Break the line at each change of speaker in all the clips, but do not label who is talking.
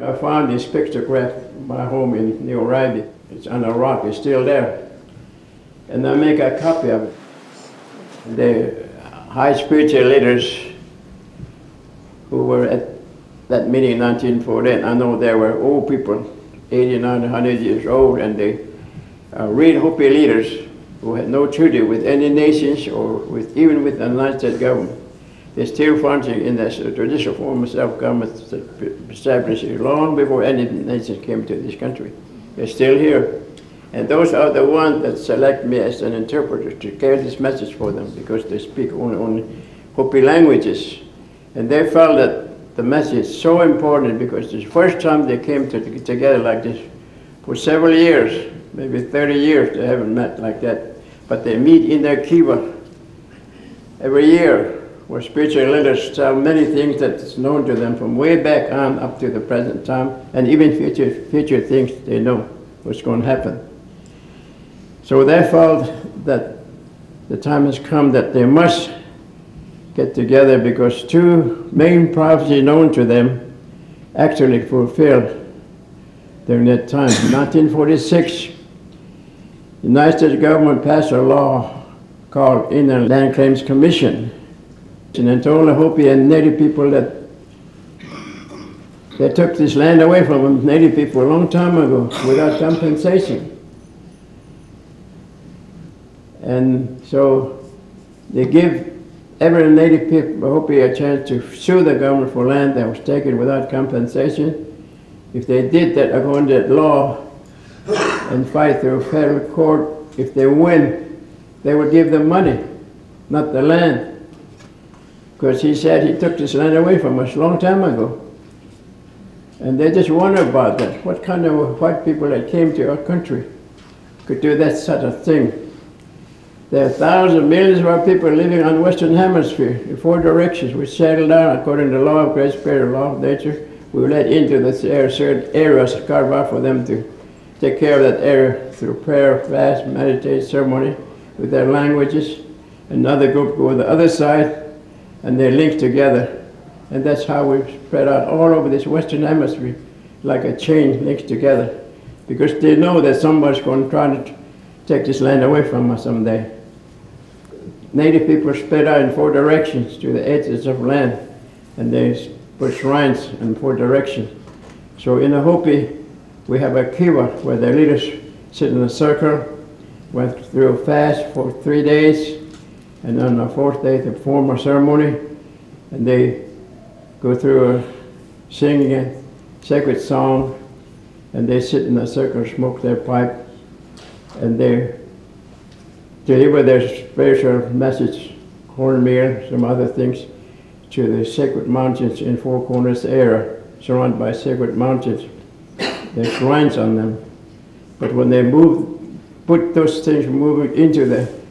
I found this pictograph in my home in New Arabi. It's on a rock, it's still there. And I make a copy of it. The high spiritual leaders who were at that meeting in 1948, I know there were old people, 89, 100 years old, and they real Hopi leaders who had no treaty with any nations or even with the United States government. They're still functioning in this traditional form of self-government established long before any nation came to this country. They're still here. And those are the ones that select me as an interpreter to carry this message for them because they speak only Hopi languages. And they felt that the message is so important because it's the first time they came together like this. For several years, maybe 30 years, they haven't met like that. But they meet in their kiva every year, where spiritual leaders tell many things that's known to them from way back on up to the present time, and even future things they know what's going to happen. So they felt that the time has come that they must get together because two main prophecies known to them actually fulfilled during that time. In 1946, the United States government passed a law called Inland Land Claims Commission, and told the Hopi and Native people that they took this land away from them, Native people, a long time ago without compensation. And so they give every Native people, Hopi, a chance to sue the government for land that was taken without compensation. If they did that according to that law and fight through federal court, if they win, they would give them money, not the land. Because he said he took this land away from us a long time ago. And they just wonder about that. What kind of white people that came to our country could do that sort of thing? There are thousands, millions of our people living on the Western Hemisphere in four directions. We settled down according to the law of great spirit, the law of nature. We were let into the certain areas carved out for them to take care of that area through prayer, fast, meditation, ceremony with their languages. Another group go to the other side, and they're linked together. And that's how we've spread out all over this Western Hemisphere, like a chain linked together. Because they know that somebody's going to try to take this land away from us someday. Native people are spread out in four directions to the edges of land, and they put shrines in four directions. So in the Hopi, we have a kiva where the leaders sit in a circle, went through a fast for 3 days, and on the fourth day, they perform a ceremony, and they go through singing a sacred song, and they sit in a circle, smoke their pipe, and they deliver their spiritual message, cornmeal, some other things, to the sacred mountains in Four Corners area, surrounded by sacred mountains. There's shrines on them. But when they put those things moving into the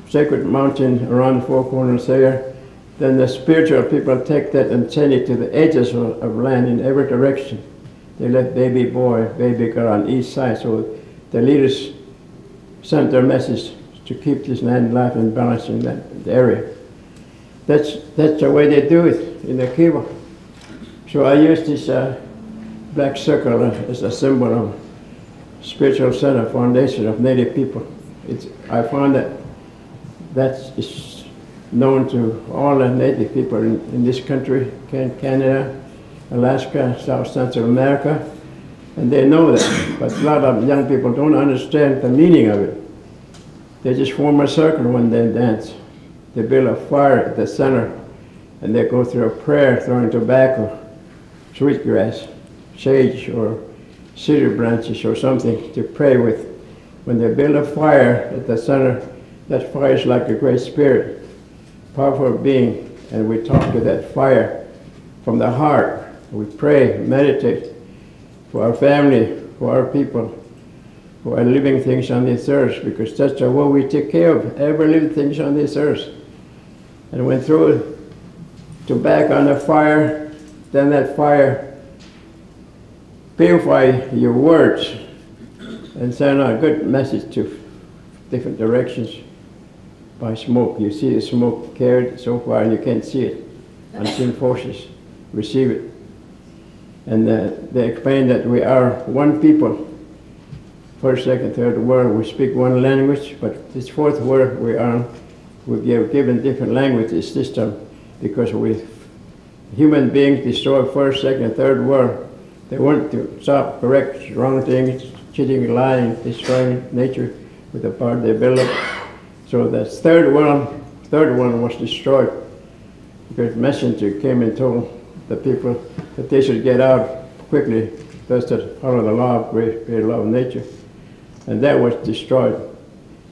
sacred mountain around the Four Corners area, then the spiritual people take that and send it to the edges of land in every direction. They let baby boy, baby girl on each side, so the leaders sent their message to keep this land alive and balanced in that area. That's the way they do it in the kiva. So I use this black circle as a symbol of spiritual center, foundation of Native people. I found that is known to all the Native people in this country, Canada, Alaska, South Central America, and they know that. But a lot of young people don't understand the meaning of it. They just form a circle when they dance. They build a fire at the center, and they go through a prayer, throwing tobacco, sweetgrass, sage, or cedar branches or something to pray with. When they build a fire at the center, that fire is like a great spirit, powerful being, and we talk to that fire from the heart. We pray, meditate for our family, for our people, for our living things on this earth, because that's what we take care of, every living things on this earth. And when throw tobacco on the fire, then that fire purify your words and send out a good message to different directions by smoke. You see the smoke carried so far and you can't see it. Unseen forces receive it. And they explained that we are one people. First, second, third world, we speak one language, but this fourth world we're given different languages this time, because human beings destroy first, second, third world. They want to stop, correct wrong things, cheating, lying, destroying nature with the power they build up. So the third one was destroyed, because messenger came and told the people that they should get out quickly, thus to follow the law of grace, the law of nature. And that was destroyed,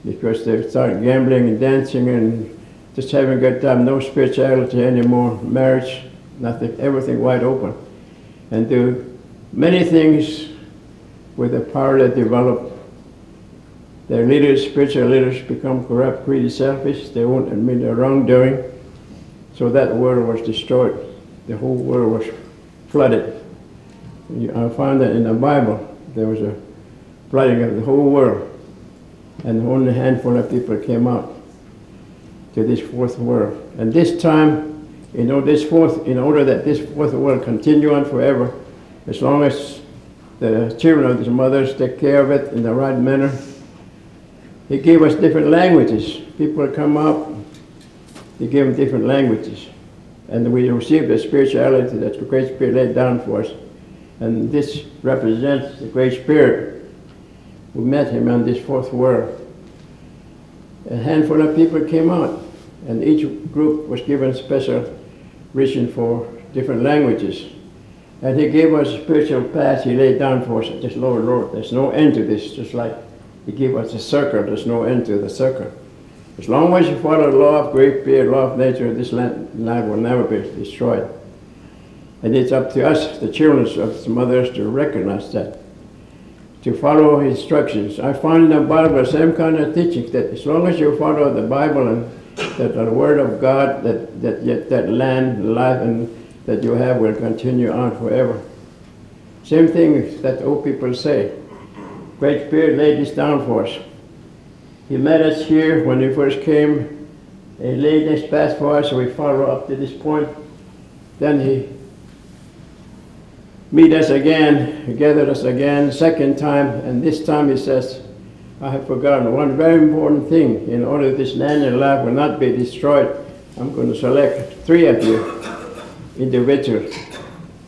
because they started gambling and dancing and just having a good time, no spirituality anymore, marriage, nothing, everything wide open. And do many things with the power they develop. Their leaders, spiritual leaders, become corrupt, greedy, selfish. They won't admit their wrongdoing. So that world was destroyed. The whole world was flooded. I found that in the Bible, there was a flooding of the whole world. And only a handful of people came out to this fourth world. And this time, in order that this fourth world continue on forever, as long as the children of the mothers take care of it in the right manner, He gave us different languages. People come up, He gave them different languages. And we received the spirituality that the Great Spirit laid down for us. And this represents the Great Spirit. We met Him on this fourth world. A handful of people came out, and each group was given special vision for different languages. And He gave us a spiritual path He laid down for us. Just, Lord, there's no end to this. Just like He gave us a circle, there's no end to the circle. As long as you follow the law of Great Spirit, law of nature, this land will never be destroyed. And it's up to us, the children of the mothers, to recognize that, to follow instructions. I find in the Bible the same kind of teachings, that as long as you follow the Bible and that the Word of God, that land, life, and that you have will continue on forever. Same thing that old people say. Great Spirit laid this down for us. He met us here when we first came. He laid this path for us, so we follow up to this point. Then He meet us again, He gathered us again, second time, and this time He says, I have forgotten one very important thing. In order this land and life will not be destroyed, I'm going to select 3 of you individuals.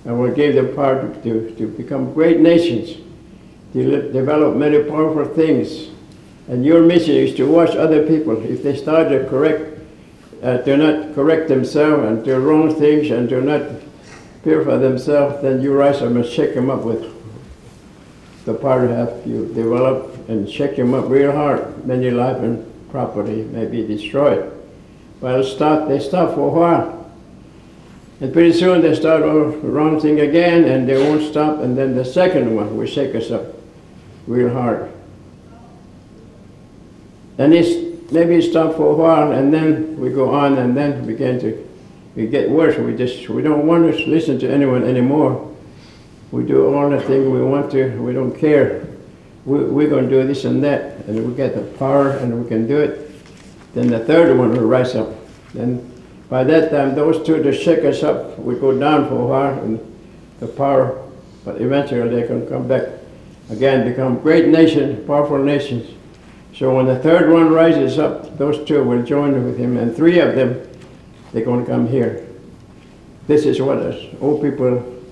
I will give them power to become great nations, to develop many powerful things. And your mission is to watch other people. If they start to do not correct themselves and do wrong things and do not purify themselves, then you rise up and shake them up with the power to have you develop, and shake them up real hard. Many life and property may be destroyed. But they stop for a while. And pretty soon they start all the wrong thing again, and they won't stop, and then the second one will shake us up real hard. And maybe stop for a while, and then we go on, and then we get worse. We don't want to listen to anyone anymore. We do all the things we want to. We don't care. We're going to do this and that, and we get the power, and we can do it. Then the third one will rise up. Then by that time, those two to shake us up, we go down for a while, and the power, but eventually they can come back again, become great nations, powerful nations. So when the third one rises up, those two will join with him, and 3 of them, they're going to come here. This is what us old people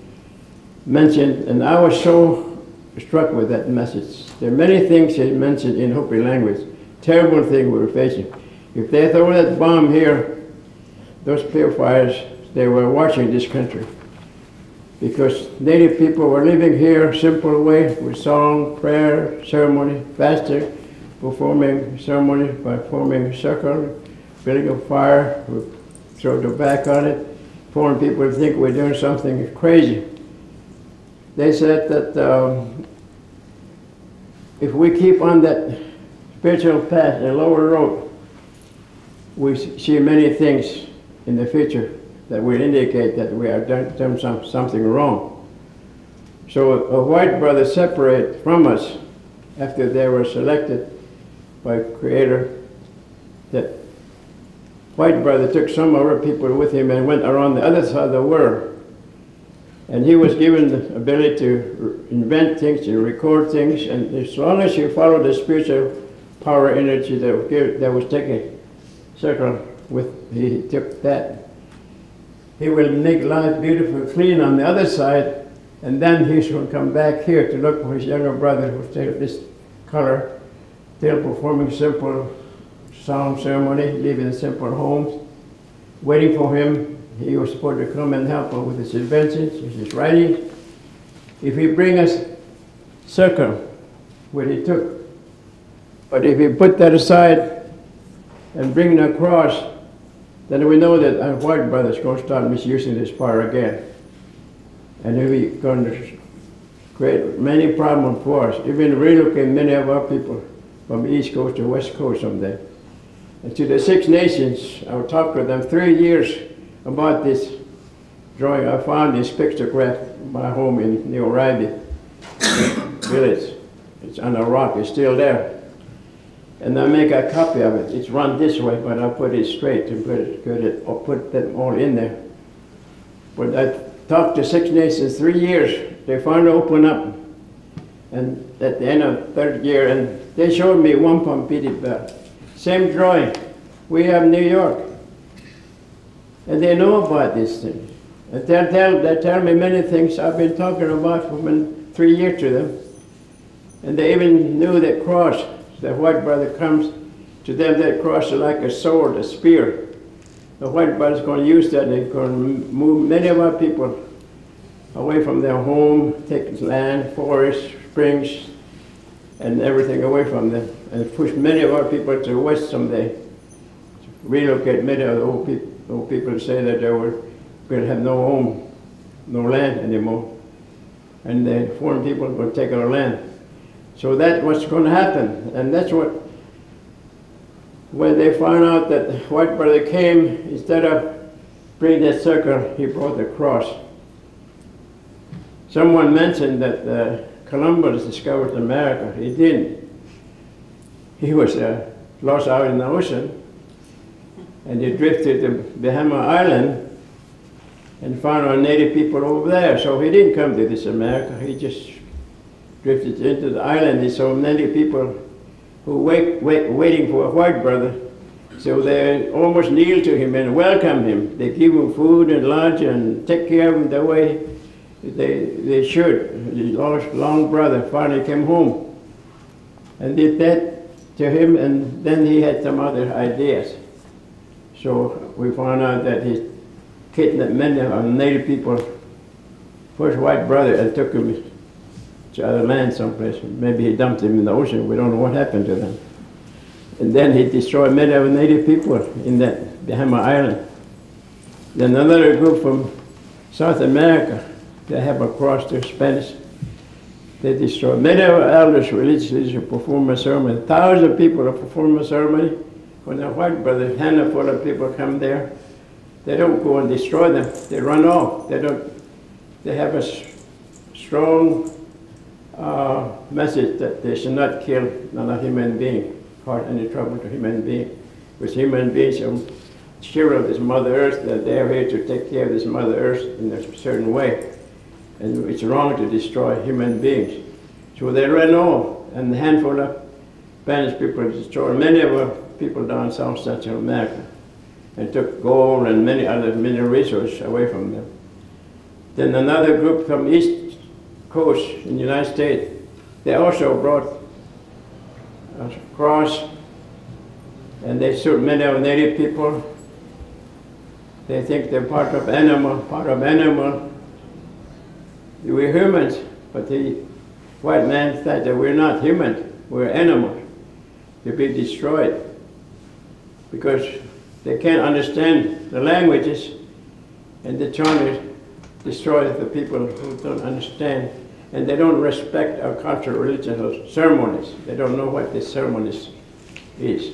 mentioned, and I was so struck with that message. There are many things he mentioned in Hopi language, terrible thing we were facing. If they throw that bomb here, those purifiers, they were watching this country. Because native people were living here simple way, with song, prayer, ceremony, fasting, performing ceremony by forming a circle, building a fire, we throw tobacco on it, foreign people think we're doing something crazy. They said that if we keep on that spiritual path, the lower road, we see many things in the future that will indicate that we are doing something wrong. So a white brother separated from us after they were selected by Creator. That white brother took some of our people with him and went around the other side of the world And he was given the ability to invent things, to record things, and as long as you follow the spiritual power energy that was taken circle with, he took that. He will make life beautiful, clean on the other side, and then he shall come back here to look for his younger brother who's still this color, still performing simple solemn ceremony, living in simple homes, waiting for him. He was supposed to come and help him with his inventions, with his writings. If he bring us circle, what he took, but if he put that aside and bring the cross, then we know that our white brother is going to start misusing this power again. And we're going to create many problems for us, even relocate many of our people from East Coast to West Coast someday. And to the Six Nations, I'll talk with them 3 years about this drawing. I found this pictograph in my home in New Oribe village. It's on a rock, it's still there. And I make a copy of it. It's run this way, but I put it straight and put them all in there. But I talked to Six Nations 3 years. They finally opened up. And at the end of the 3rd year, and they showed me one Pompidi bell. Same drawing. We have New York. And they know about these things. And they tell me many things I've been talking about for 3 years to them. And they even knew that cross, the white brother comes to them, that cross is like a sword, a spear. The white brother's going to use that, and they're going to move many of our people away from their home, take land, forests, springs, and everything away from them, and push many of our people to the west someday. Relocate many of the old people who say that they were going to have no home, no land anymore. And the foreign people are going to take our land. So that's what's going to happen. And that's what, when they found out that the white brother came, instead of bringing that circle, he brought the cross. Someone mentioned that Columbus discovered America. He didn't. He was lost out in the ocean, and he drifted to Bahama Island and found our native people over there. So he didn't come to this America. He just drifted into the island. He saw many people who waiting for a white brother. So they almost kneel to him and welcome him. They give him food and lunch and take care of him the way they should. His long brother finally came home and did that to him, and then he had some other ideas. So we found out that he kidnapped many of our native people, first white brother, and took him to other land someplace. Maybe he dumped him in the ocean. We don't know what happened to them. And then he destroyed many of the native people in that Bahama Island. Then another group from South America, they have across the Spanish. They destroyed many of our elders, religious leaders who perform a ceremony. Thousands of people have performed a ceremony. When a white brother, handful of people come there, they don't go and destroy them. They run off. They have a strong message that they should not kill another human being, cause any trouble to human being. Because human beings are children of this Mother Earth, that they are here to take care of this Mother Earth in a certain way. And it's wrong to destroy human beings. So they ran off, and a handful of Spanish people destroyed many of our people down South Central America, and took gold and many other mineral resources away from them. Then another group from East Coast in the United States, they also brought a cross, and they shoot many of the native people. They think they're part of animal. We're humans, but the white man said that we're not human, we're animals, to be destroyed, because they can't understand the languages, and they're trying to destroy the people who don't understand, and they don't respect our cultural religious ceremonies. They don't know what this ceremonies is.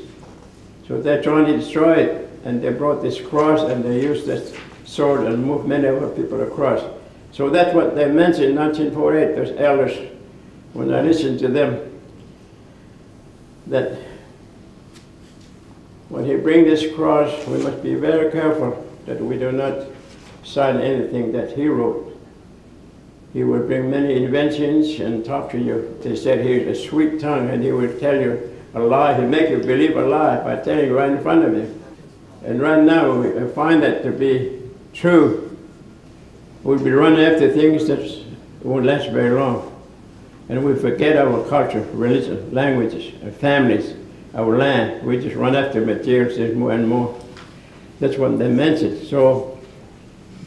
So they're trying to destroy it, and they brought this cross, and they used this sword and moved many of our people across. So that's what they mentioned in 1948, those elders, when I listened to them, that when he brings this cross, we must be very careful that we do not sign anything that he wrote. He would bring many inventions and talk to you. They said he had a sweet tongue, and he would tell you a lie. He'd make you believe a lie by telling you right in front of you. And right now, we find that to be true. We'll be running after things that won't last very long. And we forget our culture, religion, languages, our families, our land. We just run after materials more and more. That's what they mentioned. So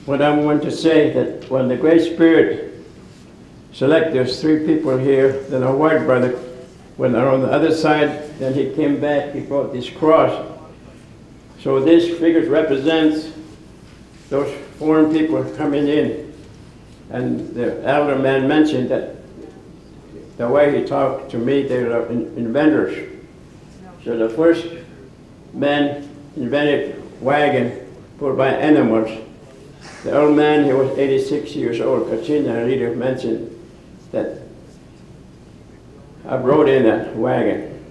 what I want to say that when the Great Spirit select those three people here, then our white brother, when they're on the other side, then he came back, he brought this cross. So this figure represents those foreign people coming in. And the elder man mentioned that the way he talked to me, they were inventors. So the first man invented wagon pulled by animals. The old man, he was 86 years old. Kachina leader mentioned that I rode in a wagon.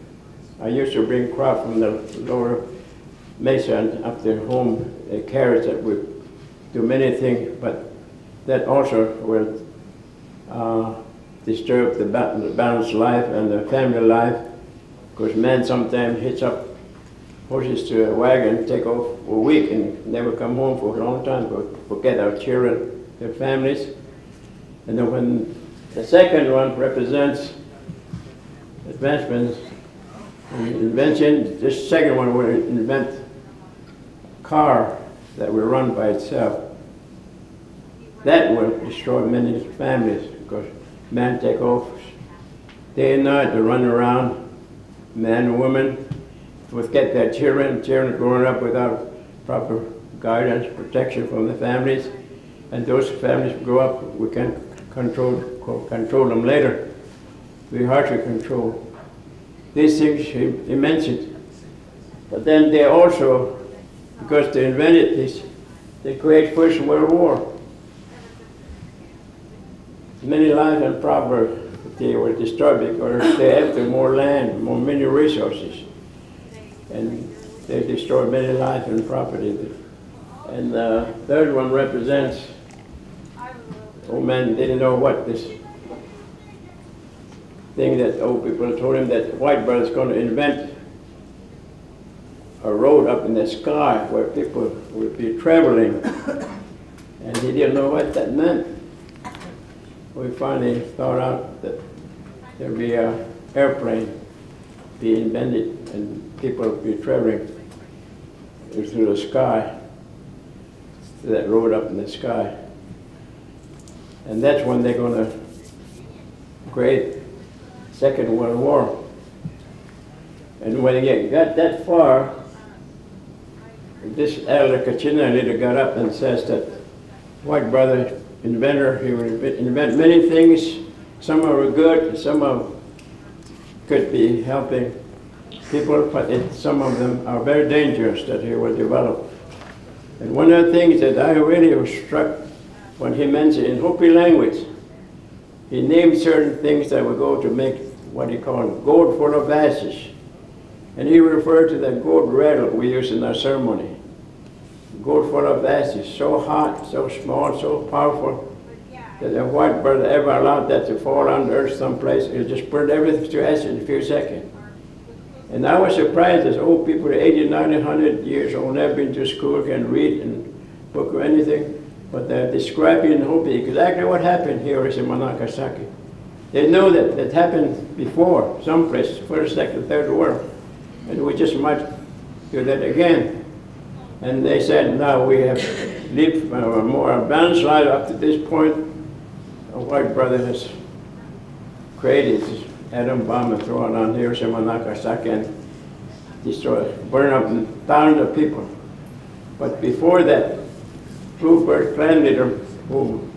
I used to bring crop from the lower mesa and up to home, carrots that would do many things, but that also will disturb the balanced life and the family life, because man sometimes hitch up horses to a wagon, take off for a week and never come home for a long time, forget our children, their families. And then when the second one represents advancements in invention, this second one will invent a car that will run by itself. That will destroy many families, because man take off day and night to run around, man and woman, forget their children growing up without proper guidance, protection from the families, and those families grow up, we can't control them later. We hard to control. These things he mentioned. But then they also, because they invented this, they create First World War. Many lives and property they were destroyed because they have more land, more many resources. And they destroyed many lives and property. And the third one represents, old man didn't know what this thing that old people told him that white brother's going to invent a road up in the sky where people would be traveling. And he didn't know what that meant. We finally thought out that there'd be an airplane be invented and people would be traveling through the sky, to that road up in the sky. And that's when they're going to create Second World War. And when they got that far, this elder Kachina leader got up and says that white brother inventor, he would invent many things. Some of them were good, some of them could be helping people, but some of them are very dangerous that he will develop. And one of the things that I really was struck when he mentioned in Hopi language, he named certain things that would go to make what he called gourd full of ashes. And he referred to that gourd rattle we use in our ceremony. Gourd full of ashes, so hot, so small, so powerful, that if white brother ever allowed that to fall on earth someplace, it'll just burn everything to ashes in a few seconds. And I was surprised as old people, 80, 90, 100 years old, never been to school, can read and book or anything, but they're describing in Hopi exactly what happened here in Hiroshima and Nagasaki. They know that it happened before, someplace, first, second, third world, and we just might do that again. And they said, now we have lived a more balanced life up to this point. A white brother has created this atom bomb and thrown on Hiroshima and Nagasaki and destroyed, burned up thousands of people. But before that, Bluebird clan leader who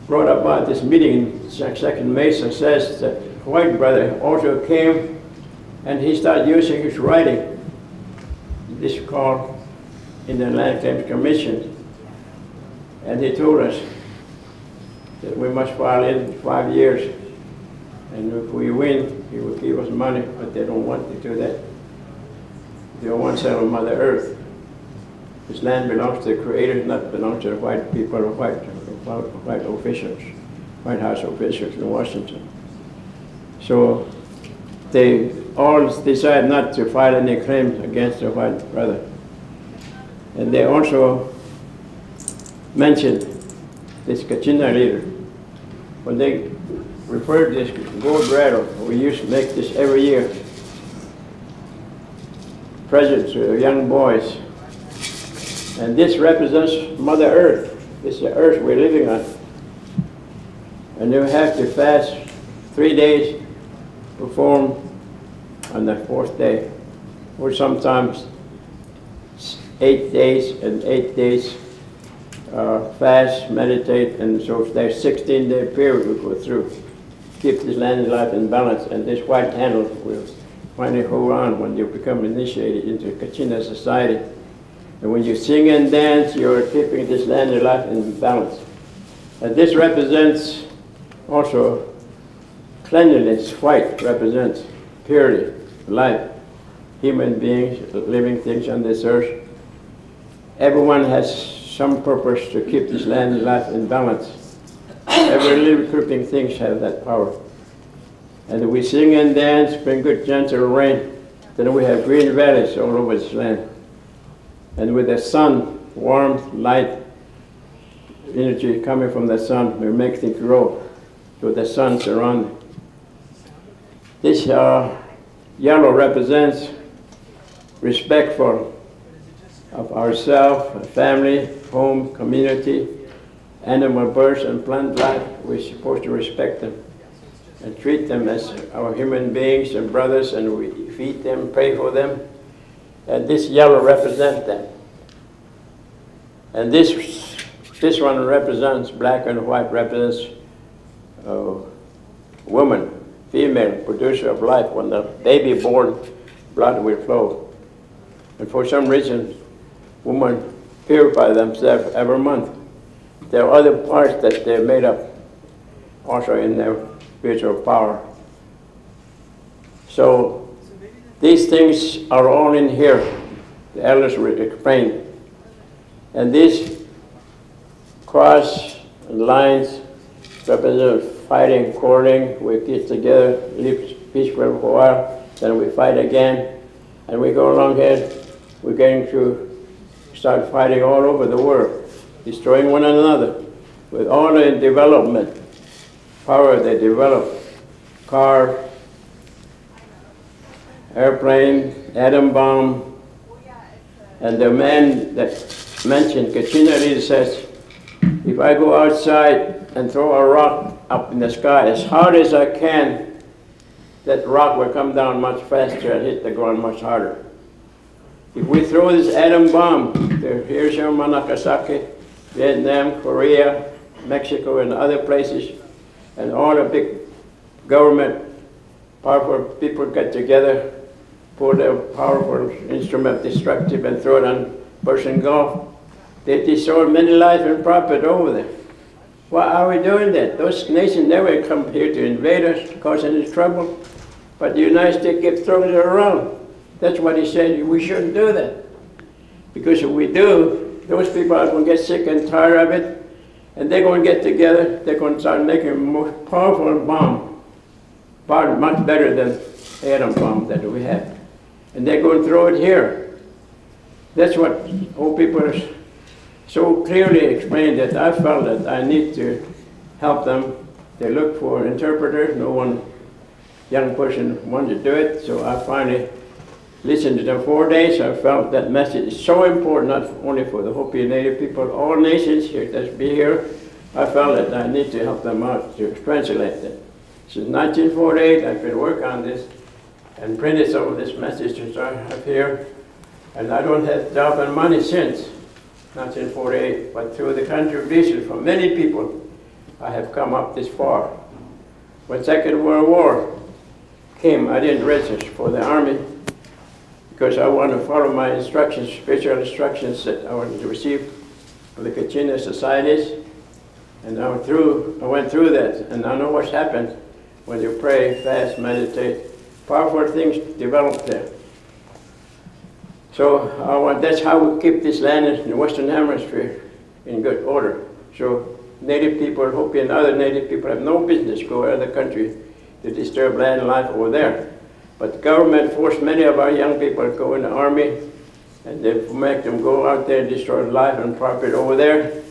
brought about this meeting in Second Mesa says that white brother also came and he started using his writing. This is called in the Land Claims Commission. And he told us that we must file in 5 years. And if we win, he will give us money, but they don't want to do that. They don't want to sell on Mother Earth. This land belongs to the Creator, not belongs to the white people or white white officials, White House officials in Washington. So they all decided not to file any claims against their white brother. And they also mentioned this Kachina leader. When they referred to this gourd rattle, we used to make this every year, presents to young boys. And this represents Mother Earth. This is the earth we're living on. And you have to fast 3 days, perform on the 4th day, or sometimes 8 days and 8 days fast, meditate, and so there's 16-day period we go through. Keep this land life in balance, and this white handle will finally hold on when you become initiated into Kachina society. And when you sing and dance, you're keeping this land and life in balance. And this represents also cleanliness. White represents purity, life, human beings, living things on this earth. Everyone has some purpose to keep this land and life in balance. Every living things have that power. And we sing and dance, bring good gentle rain. Then we have green valleys all over this land. And with the sun, warmth, light, energy coming from the sun, we make things grow. So the sun surrounding. This yellow represents respect for of ourselves, family, home, community, animal, birds, and plant life. We're supposed to respect them and treat them as our human beings and brothers, and we feed them, pray for them. And this yellow represents them. And this one represents, black and white represents woman, female, producer of life. When the baby born, blood will flow. And for some reason, women purify themselves every month. There are other parts that they're made up also in their spiritual power. So these things are all in here. The elders will explain. And these cross and lines represent fighting, quarreling. We get together, live peaceful for a while, then we fight again, and we go along here. We're going to start fighting all over the world, destroying one another with all the development, power they develop, car, airplane, atom bomb, and the man that mentioned, Kachina leader says, if I go outside and throw a rock up in the sky as hard as I can, that rock will come down much faster and hit the ground much harder. If we throw this atom bomb to Hiroshima and Nagasaki, Vietnam, Korea, Mexico, and other places, and all the big government, powerful people get together, pull their powerful instrument, destructive, and throw it on Persian Gulf, they destroy many lives and property over there. Why are we doing that? Those nations never come here to invade us, cause any trouble, but the United States keep throwing it around. That's what he said, we shouldn't do that. Because if we do, those people are going to get sick and tired of it, and they're going to get together, they're going to start making a more powerful bomb, much better than atom bomb that we have. And they're going to throw it here. That's what old people so clearly explained that I felt that I need to help them. They looked for interpreters. No one, young person, wanted to do it, so I finally listened to them 4 days. I felt that message is so important, not only for the Hopi Native people, all nations here that be here. I felt that I need to help them out to translate it. Since 1948, I've been working on this and printed some of this messages I have here. And I don't have job and money since 1948, but through the contribution from many people, I have come up this far. When Second World War came, I didn't register for the Army because I wanted to follow my instructions, spiritual instructions that I wanted to receive from the Kachina societies. And I went through that, and I know what's happened when you pray, fast, meditate. Powerful things develop there. So that's how we keep this land in the Western Hemisphere in good order. So native people, Hopi and other native people have no business go to other countries to disturb land and life over there. But the government forced many of our young people to go in the army, and they make them go out there and destroy life and property over there.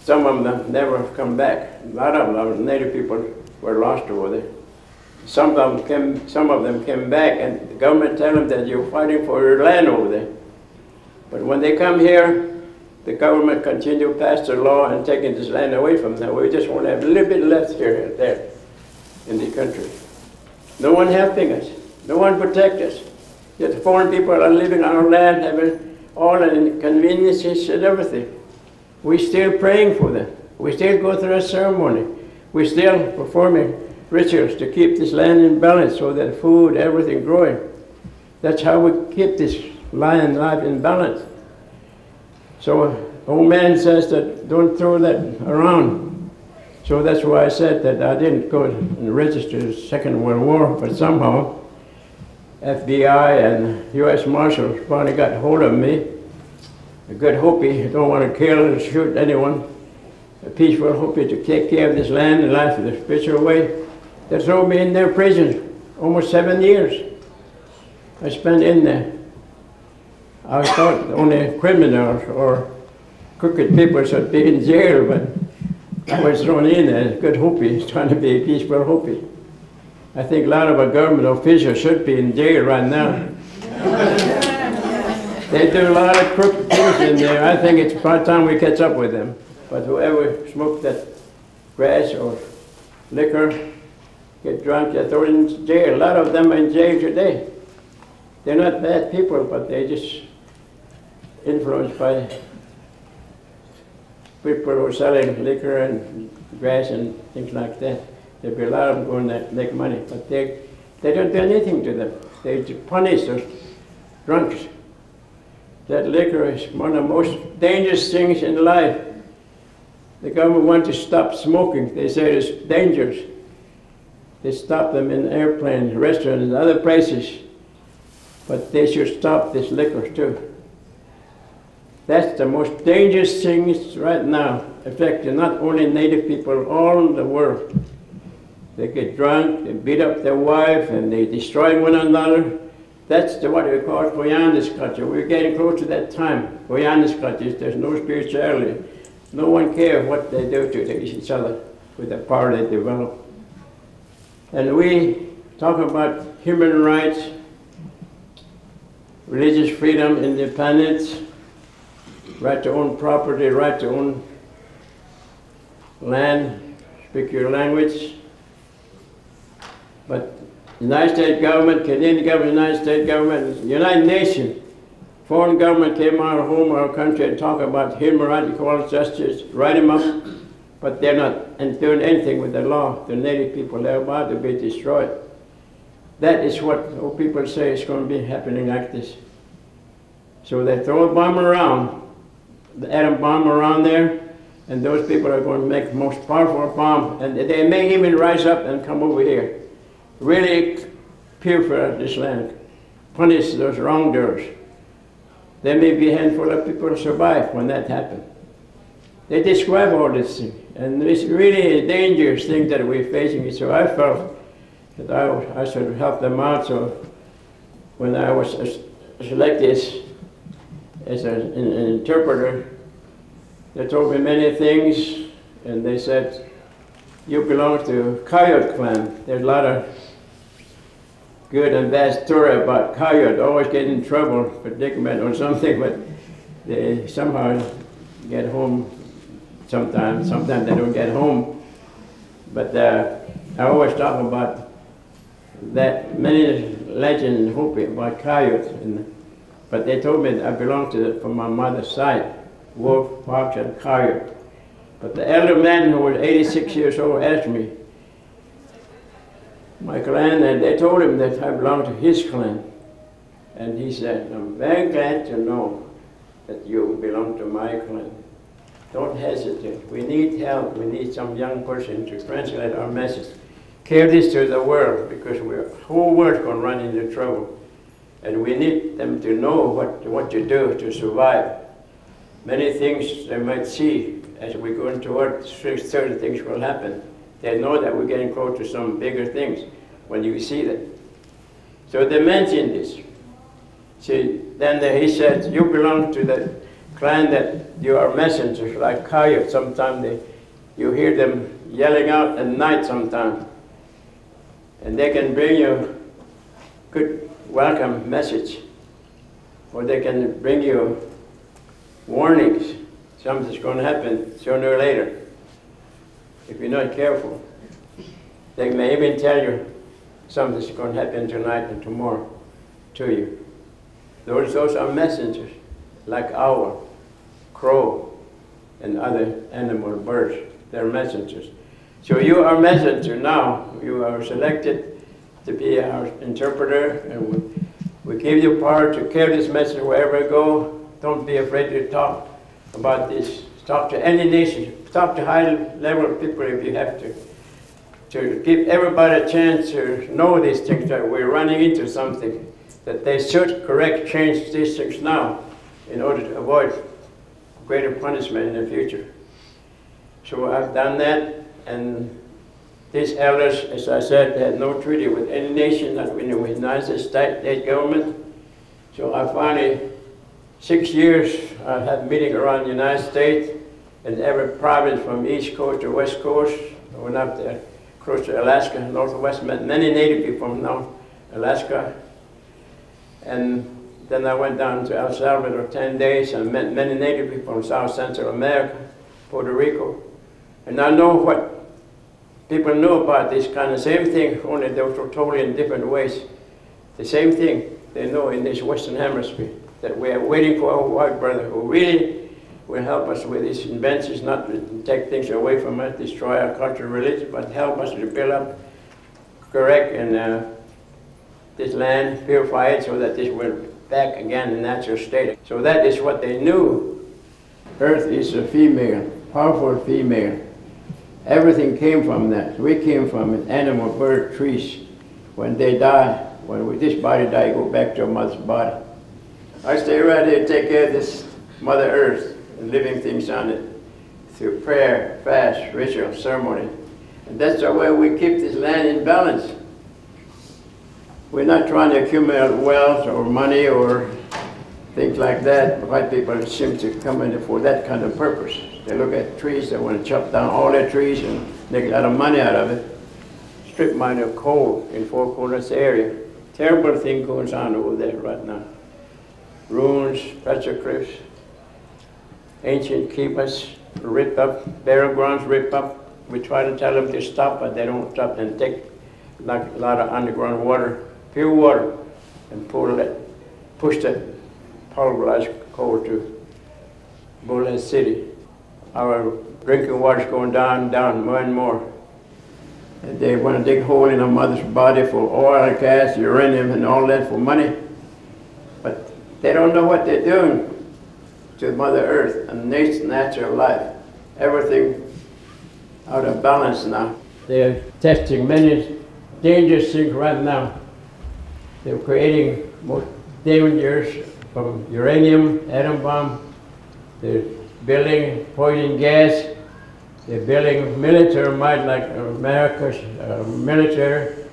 Some of them never come back. A lot of them, native people, were lost over there. Some of them came back, and the government tell them that you're fighting for your land over there. But when they come here, the government continue to pass the law and taking this land away from them. We just want to have a little bit left here and there in the country. No one helping us. No one protect us. Yet the foreign people are living on our land, having all the inconveniences and everything. We're still praying for them. We still go through a ceremony. We're still performing rituals to keep this land in balance so that food, everything growing. That's how we keep this land life in balance. So old man says that don't throw that around. So that's why I said that I didn't go and register the Second World War, but somehow FBI and U.S. Marshals finally got hold of me. A good Hopi who don't want to kill or shoot anyone. A peaceful Hopi to take care of this land and life in a spiritual way. They threw me in their prison, almost 7 years. I spent in there. I thought only criminals or crooked people should be in jail, but I was thrown in there, a good Hopi, trying to be a peaceful Hopi. I think a lot of our government officials should be in jail right now. They do a lot of crooked things in there. I think it's about time we catch up with them. But whoever smoked that grass or liquor, get drunk, they're thrown in jail. A lot of them are in jail today. They're not bad people, but they're just influenced by people who are selling liquor and grass and things like that. There'll be a lot of them going there to make money, but they don't do anything to them. They punish those drunks. That liquor is one of the most dangerous things in life. The government wants to stop smoking. They say it's dangerous. They stop them in airplanes, restaurants, and other places. But they should stop this liquor too. That's the most dangerous thing right now, affecting not only native people, all the world. They get drunk, they beat up their wife, and they destroy one another. That's what we call Goyanda's culture. We're getting close to that time. Goyanda's culture, there's no spirituality. No one cares what they do to each other with the power they develop. And we talk about human rights, religious freedom, independence, right to own property, right to own land, speak your language. But the United States government, Canadian government, United States government, United Nations, foreign government came out of home, our country, and talk about human rights, equality, justice, write them up, but they're not doing anything with the law. The native people, they're about to be destroyed. That is what people say is going to be happening like this. So they throw a bomb around, the atom bomb around there, and those people are going to make the most powerful bomb, and they may even rise up and come over here. Really purify this land, punish those wrongdoers. There may be a handful of people who survive when that happens. They describe all this thing, and it's really a dangerous thing that we're facing. So I felt that I should help them out. So when I was selected as an interpreter, they told me many things, and they said, you belong to Coyote clan. There's a lot of good and bad story about Coyote, always getting in trouble, predicament or something, but they somehow get home sometimes. Sometimes they don't get home. But I always talk about that many legends in Hopi about Coyote, but they told me that I belong to from my mother's side, wolf, fox, and coyote. But the elder man who was 86 years old asked me, my clan, and they told him that I belonged to his clan. And he said, I'm very glad to know that you belong to my clan. Don't hesitate. We need help. We need some young person to translate our message. Carry this to the world, because the whole world's going to run into trouble. And we need them to know what to do to survive. many things they might see as we go into it, certain things will happen. They know that we're getting close to some bigger things when you see that. So they mentioned this. See, then he said, you belong to the clan that you are messengers, like coyotes. Sometimes you hear them yelling out at night sometimes. And they can bring you good welcome message. Or they can bring you warnings. Something's going to happen sooner or later. If you're not careful. They may even tell you something's going to happen tonight and tomorrow to you. Those are messengers, like owl, crow, and other animal birds. They're messengers. So you are a messenger now. You are selected to be our interpreter, and we give you power to carry this message wherever you go. Don't be afraid to talk about this. Talk to any nation. Talk to high-level people if you have to give everybody a chance to know these things, that we're running into something, that they should change these things now in order to avoid greater punishment in the future. So I've done that, and these elders, as I said, they had no treaty with any nation, not with the United States government. So I finally, 6 years, I had meeting around the United States, and every province from East Coast to West Coast. I went up there, close to Alaska, Northwest, met many Native people from now, Alaska. And then I went down to El Salvador 10 days and met many Native people from South Central America, Puerto Rico. And I know what people know about this kind of same thing, only they were totally in different ways. The same thing they know in this Western Hemisphere, that we are waiting for our white brother who really will help us with these inventions, not to take things away from us, destroy our culture and religion, but help us to build up correct and this land, purify it so that this will back again in natural state. So that is what they knew. Earth is a female, powerful female. Everything came from that. We came from an animal, bird, trees. When they die, when this body dies, go back to a mother's body. I stay right here, take care of this Mother Earth and living things on it through prayer, fast, ritual, ceremony. And that's the way we keep this land in balance. We're not trying to accumulate wealth or money or things like that. White people seem to come in for that kind of purpose. They look at trees, they want to chop down all their trees and make a lot of money out of it. Strip mine of coal in Four Corners area. Terrible thing goes on over there right now. Ruins, pressure cliffs, ancient keepers ripped up, burial grounds ripped up. We try to tell them to stop, but they don't stop and take like a lot of underground water, pure water, and push that pulverized coal to Bullhead City. Our drinking water is going down, more and more. And they want to dig a hole in a mother's body for oil, gas, uranium, and all that for money. But they don't know what they're doing to Mother Earth and natural life. Everything out of balance now. They're testing many dangerous things right now. They're creating more dangers from uranium, atom bomb. They're building poison gas. They're building military might like America's military,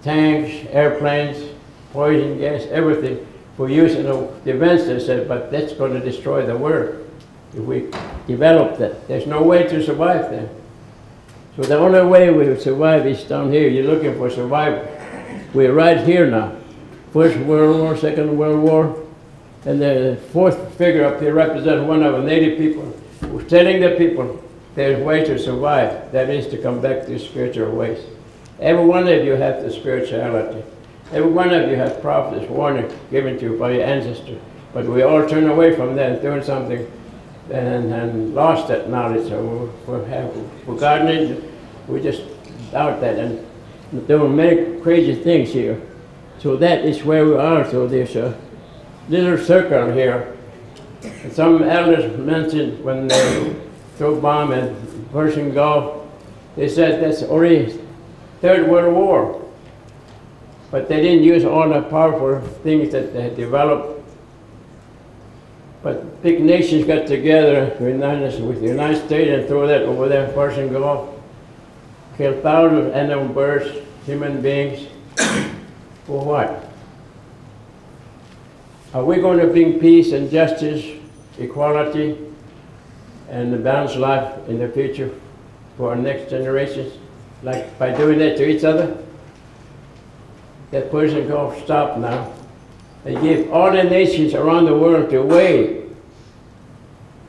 tanks, airplanes, poison gas, everything for use in the defense, they said, but that's going to destroy the world if we develop that. There's no way to survive then. So the only way we would survive is down here. You're looking for survival. We're right here now. First World War, Second World War, and the fourth figure up here represents one of the Native people who's telling the people there's a way to survive. That is to come back to spiritual ways. Every one of you have the spirituality. Every one of you has prophecies, warning given to you by your ancestors. But we all turn away from that, doing something, and lost that knowledge. So we have forgotten it. We just doubt that and doing many crazy things here. So that is where we are. So there's a little circle here. And some elders mentioned when they throw bomb in Persian Gulf, they said that's already Third World War. But they didn't use all the powerful things that they had developed But big nations got together with the United States and throw that over there in Persian Gulf, kill thousands of animal birds, human beings. For what? Are we going to bring peace and justice, equality, and a balanced life in the future for our next generations? Like by doing that to each other? That Persian Gulf stopped now. They give all the nations around the world to wait.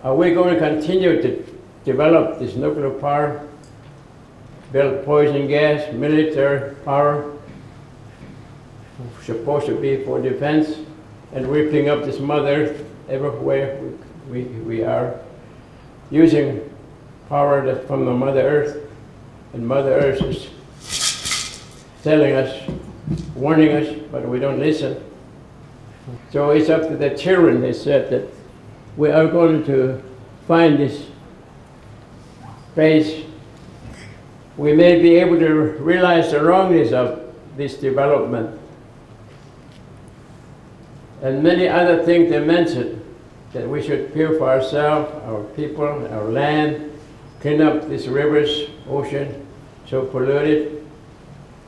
Are we going to continue to develop this nuclear power, build poison gas, military power, supposed to be for defense, and ripping up this Mother Earth everywhere we are, using power that's from the Mother Earth, and Mother Earth is telling us, warning us, but we don't listen. So it's up to the children, they said, that we are going to find this place. We may be able to realize the wrongness of this development. And many other things they mentioned, that we should purify ourselves, our people, our land, clean up these rivers, ocean, so polluted,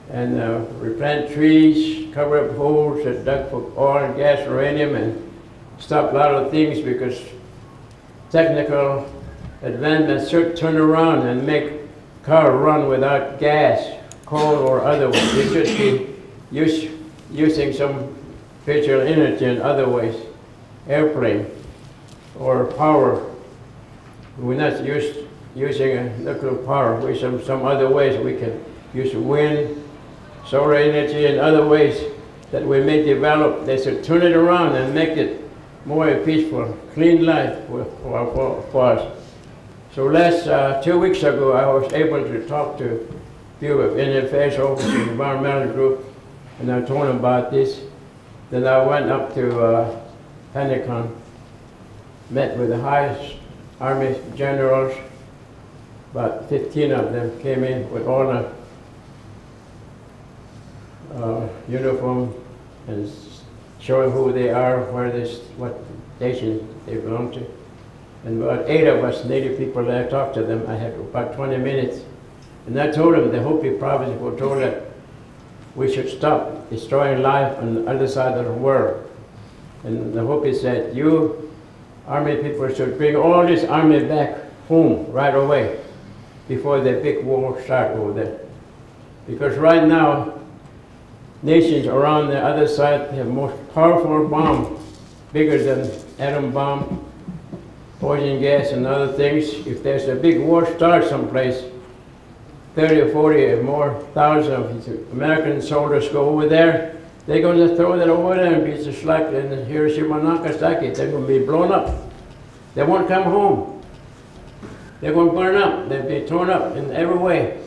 and replant trees, cover up holes that dug for oil, gas, uranium, and stop a lot of things, because technical advancements should turn around and make cars run without gas, coal, or otherwise. They should be using some spiritual energy in other ways, airplane or power. We're not using a nuclear power. We some other ways we can use wind, solar energy, and other ways that we may develop. They should turn it around and make it more peaceful, clean life for us. So 2 weeks ago, I was able to talk to a few of Indian Affairs officers, environmental group, and I told them about this. Then I went up to Pentagon, met with the highest Army generals. About 15 of them came in with all the uniform and showing who they are, what nation they belong to. And about 8 of us Native people that I talked to them, I had about 20 minutes. And I told them the Hopi Prophecy were told that we should stop destroying life on the other side of the world. And the Hopi said, you Army people should bring all this army back home right away before the big war starts over there. Because right now, nations around the other side have most powerful bomb, bigger than atom bomb, poison gas, and other things. If there's a big war start someplace, 30 or 40 or more thousand of American soldiers go over there, they're going to throw that over there and be just like in Hiroshima and Nagasaki. They're going to be blown up. They won't come home. They're going to burn up. They'll be torn up in every way.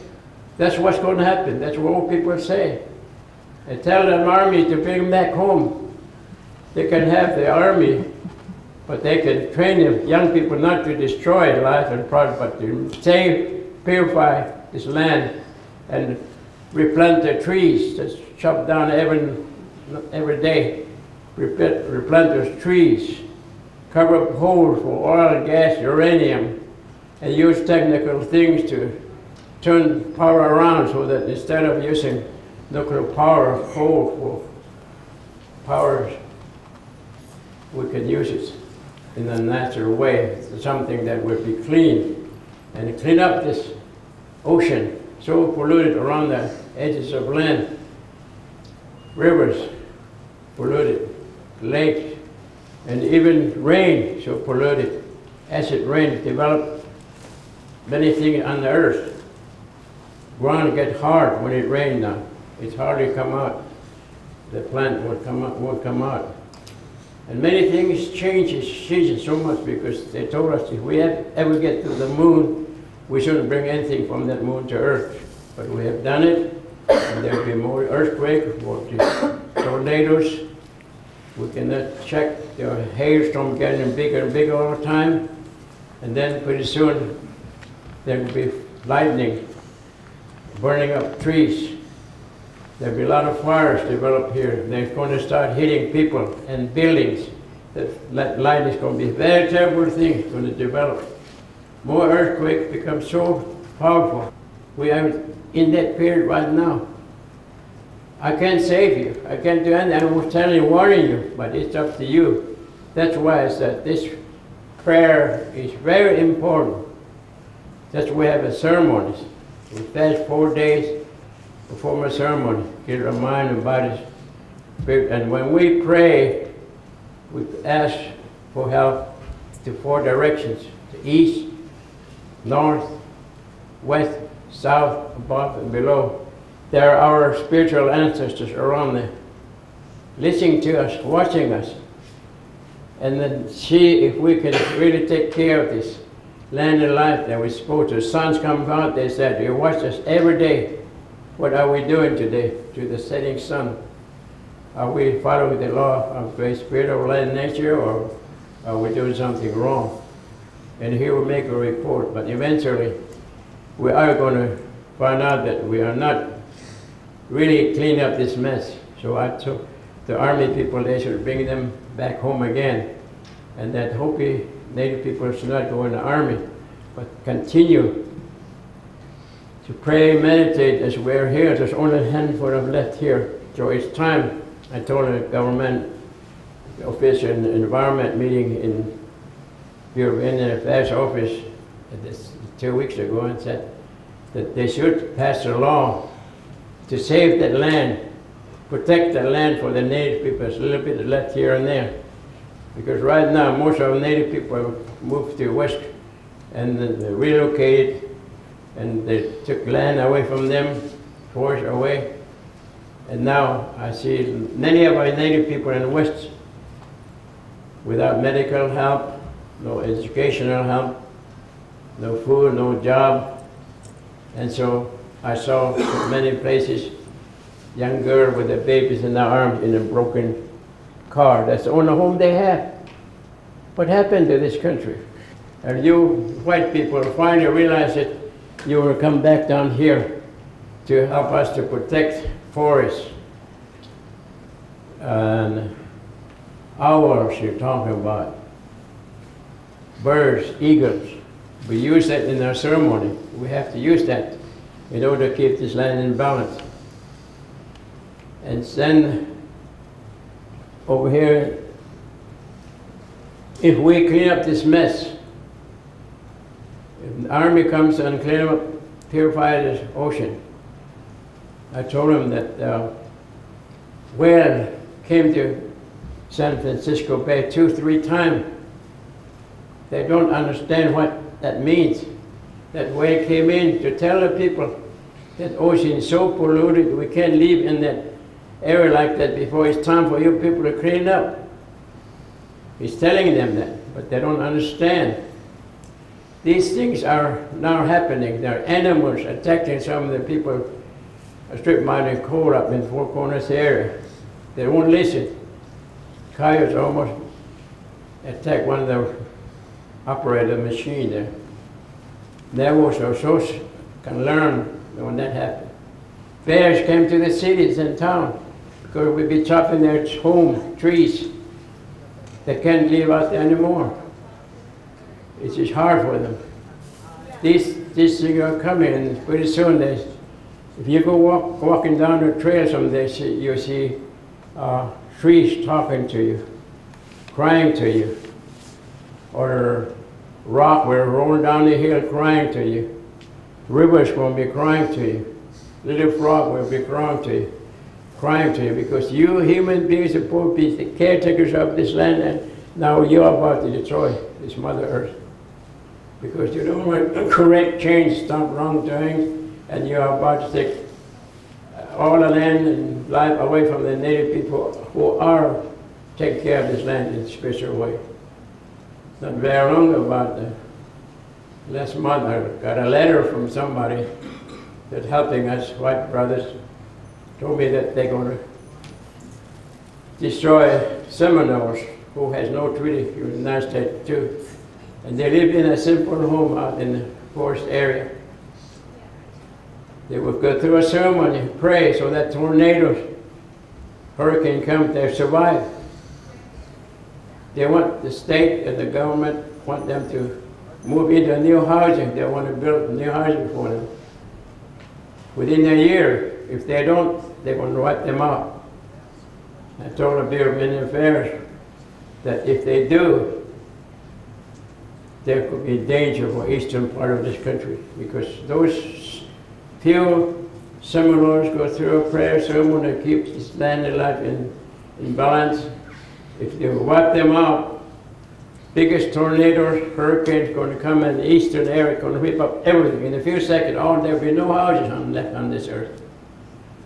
That's what's going to happen. That's what old people say. They tell the army to bring them back home. They can have the army, but they can train the young people not to destroy life and product, but to save, purify this land, and replant the trees. Just chop down every day. Replant those trees. Cover up holes for oil, gas, uranium, and use technical things to turn power around so that instead of using nuclear power, coal for power, we could use it in a natural way, something that would be clean, and clean up this ocean, so polluted around the edges of land, rivers polluted, lakes, and even rain so polluted. Acid rain developed many things on the earth. Ground gets hard when it rains now. It's hard to come out. The plant won't come out. And many things change so much because they told us if we ever get to the moon, we shouldn't bring anything from that moon to Earth. But we have done it, and there will be more earthquakes, more tornadoes. We cannot check the hailstorm getting bigger and bigger all the time. And then pretty soon, there will be lightning, burning up trees. There'll be a lot of fires developed here. They're going to start hitting people and buildings. that light is going to be a very terrible thing going to develop. More earthquakes become so powerful. We are in that period right now. I can't save you. I can't do anything. I was telling you, warning you, but it's up to you. That's why I said this prayer is very important. That's why we have a ceremony. We fast 4 days before my ceremony. Get our mind and body, spirit. And when we pray, we ask for help to 4 directions: the east, north, west, south, above and below. There are our spiritual ancestors around there, listening to us, watching us, and then see if we can really take care of this land of life that we're supposed to. The sun's come out, they said, you watch us every day. What are we doing today to the setting sun? Are we following the law of Great Spirit of land nature, or are we doing something wrong? And here we make a report, but eventually we are going to find out that we are not really clean up this mess. So I told the army people they should bring them back home again, and that Hopi Native people should not go in the army, but continue to pray, meditate as we're here. There's only a handful of left here. So it's time. I told a government official in the environment meeting in Bureau of Indian Affairs office 2 weeks ago, and said that they should pass a law to save that land, protect the land for the native people. There's a little bit left here and there. Because right now, most of the native people have moved to west and they relocated, and they took land away from them, forced away. And now I see many of our native people in the west without medical help, no educational help, no food, no job. And so I saw many places young girl with their babies in their arms in a broken car. That's the only home they have. What happened to this country? And you white people finally realize that you will come back down here to help us to protect forests and owls you're talking about, birds, eagles. We use that in our ceremony. We have to use that in order to keep this land in balance. And then over here, if we clean up this mess, if the army comes and clean up, purify this ocean. I told him that whale came to San Francisco Bay 2-3 times. They don't understand what that means. That whale came in to tell the people that ocean is so polluted, we can't live in that area like that before it's time for you people to clean it up. He's telling them that, but they don't understand. These things are now happening. There are animals attacking some of the people, strip mining coal up in Four Corners area. They won't listen. Coyotes almost attacked one of the operator machine there. They also can learn when that happened. Bears came to the cities and town because we'd be chopping their home trees. They can't live out there anymore. It's just hard for them. These things are coming, and pretty soon if you go walking down the trail someday, you'll see trees talking to you, crying to you, or rock will roll down the hill crying to you. Rivers will be crying to you. Little frog will be crying to you, because you human beings are supposed to be the caretakers of this land, and now you're about to destroy this Mother Earth. Because you don't want to correct, change, stop wrongdoing, and you're about to take all the land and life away from the native people who are taking care of this land in a special way. Not very long about last month, I got a letter from somebody that's helping us, white brothers, told me that they're going to destroy Seminoles, who has no treaty with the United States too. And they live in a simple home out in the forest area. They would go through a ceremony, pray so that tornadoes, hurricane come, they survive. they want the state and the government want them to move into new housing. They want to build new housing for them. Within a year, if they don't, they're going to wipe them out. I told the Bureau of Indian Affairs that if they do, there could be danger for eastern part of this country, because those few Seminolers go through a prayer ceremony to keep this land alive in balance. If they wipe them out, biggest tornadoes, hurricanes going to come in the eastern area, going to whip up everything. In a few seconds, there'll be no houses left on this earth.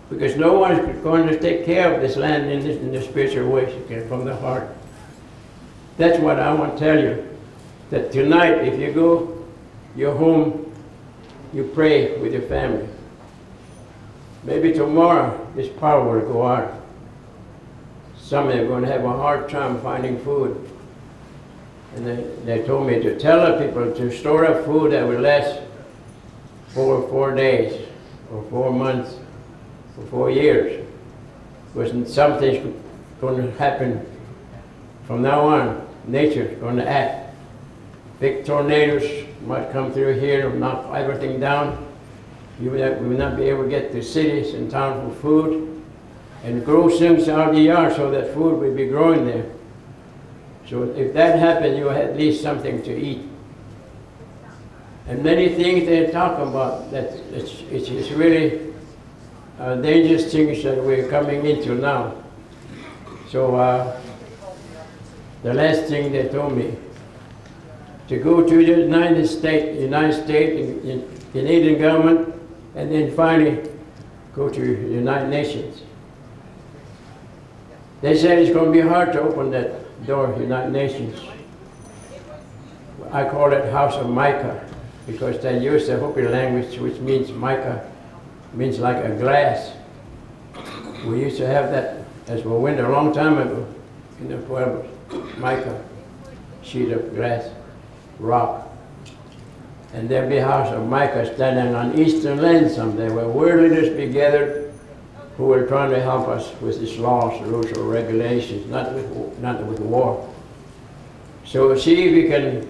Because no one is going to take care of this land in the spiritual way, from the heart. That's what I want to tell you. That tonight, if you go, you're home, you pray with your family. Maybe tomorrow, this power will go out. Some are going to have a hard time finding food. And they told me to tell the people to store up food that will last for 4 days, or 4 months, for 4 years. Because something's going to happen from now on. Nature's going to act. Big tornadoes might come through here and knock everything down. We will not be able to get to cities and towns for food, and grow things out of the yard so that food will be growing there. So if that happens, you have at least something to eat. And many things they talk about, that it's really dangerous things that we're coming into now. So the last thing they told me, to go to the United States, Canadian government, and then finally go to the United Nations. They said it's going to be hard to open that door, United Nations. I call it House of Mica, because they use the Hopi language, which means mica, means like a glass. We used to have that as a window a long time ago in the pueblos, mica, sheet of glass, rock. And there'll be a house of mica standing on eastern land someday, where world leaders be gathered who are trying to help us with these laws, rules, or regulations, not with war. So see if we can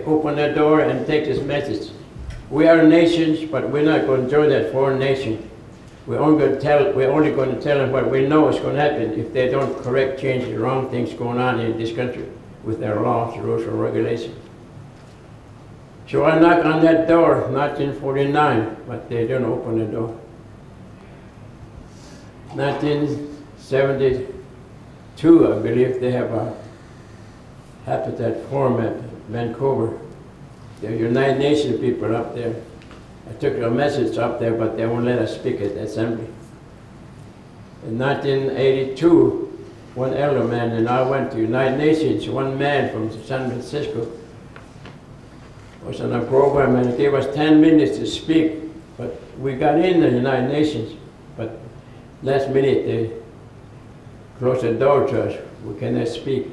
open the door and take this message. We are nations, but we're not going to join that foreign nation. We're only going to tell them what we know is going to happen if they don't correct, change the wrong things going on in this country with their laws, rules, or regulations. So I knocked on that door, 1949, but they didn't open the door. 1972, I believe, they have a Habitat Forum at Vancouver. The United Nations people up there. I took a message up there, but they won't let us speak at the assembly. In 1982, one elder man and I went to United Nations. One man from San Francisco was on a program, and he gave us 10 minutes to speak. But we got in the United Nations, but last minute they closed the door to us. We cannot speak.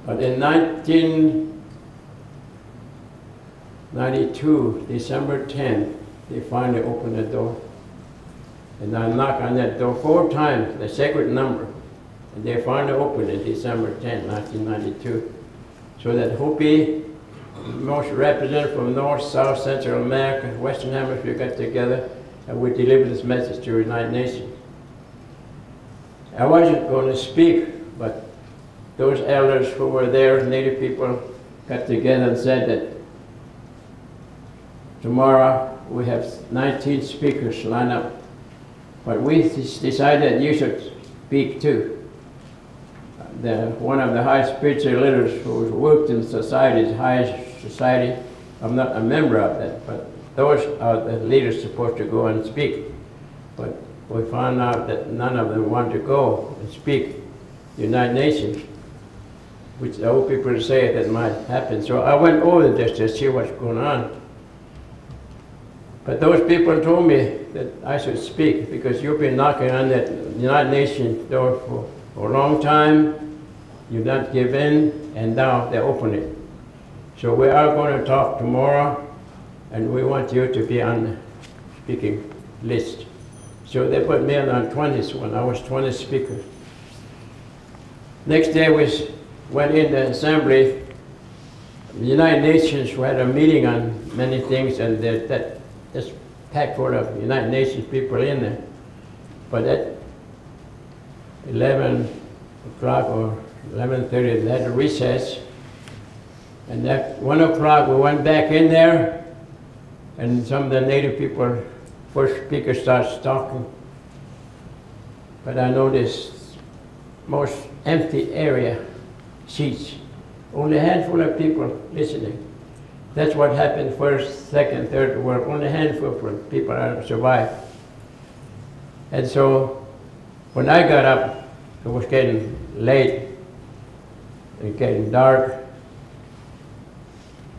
But in 1992, December 10th, they finally opened the door. And I knocked on that door 4 times, the sacred number. And they finally opened it December 10, 1992. So that Hopi, most representative from North, South, Central America, Western Hemisphere got together, and we delivered this message to the United Nations. I wasn't going to speak, but those elders who were there, Native people, got together and said that tomorrow we have 19 speakers lined up, but we decided that you should speak too. One of the high spiritual leaders who worked in society's highest society, I'm not a member of that, but those are the leaders supposed to go and speak. But we found out that none of them wanted to go and speak the United Nations, which the old people say that might happen. So I went over there to see what's going on. But those people told me that I should speak because you've been knocking on that United Nations door for a long time. You not give in, and now they open it. So we are going to talk tomorrow, and we want you to be on the speaking list. So they put me on the 20th one. I was 20th speaker. Next day we went in the assembly. The United Nations had a meeting on many things, and that's packed full of United Nations people in there. But at 11 o'clock or 11:30, they had a recess. And at 1 o'clock, we went back in there, and some of the native people, first speaker starts talking. But I noticed most empty area, seats. Only a handful of people listening. That's what happened first, second, third world. Only a handful of people survived. And so when I got up, it was getting late and getting dark.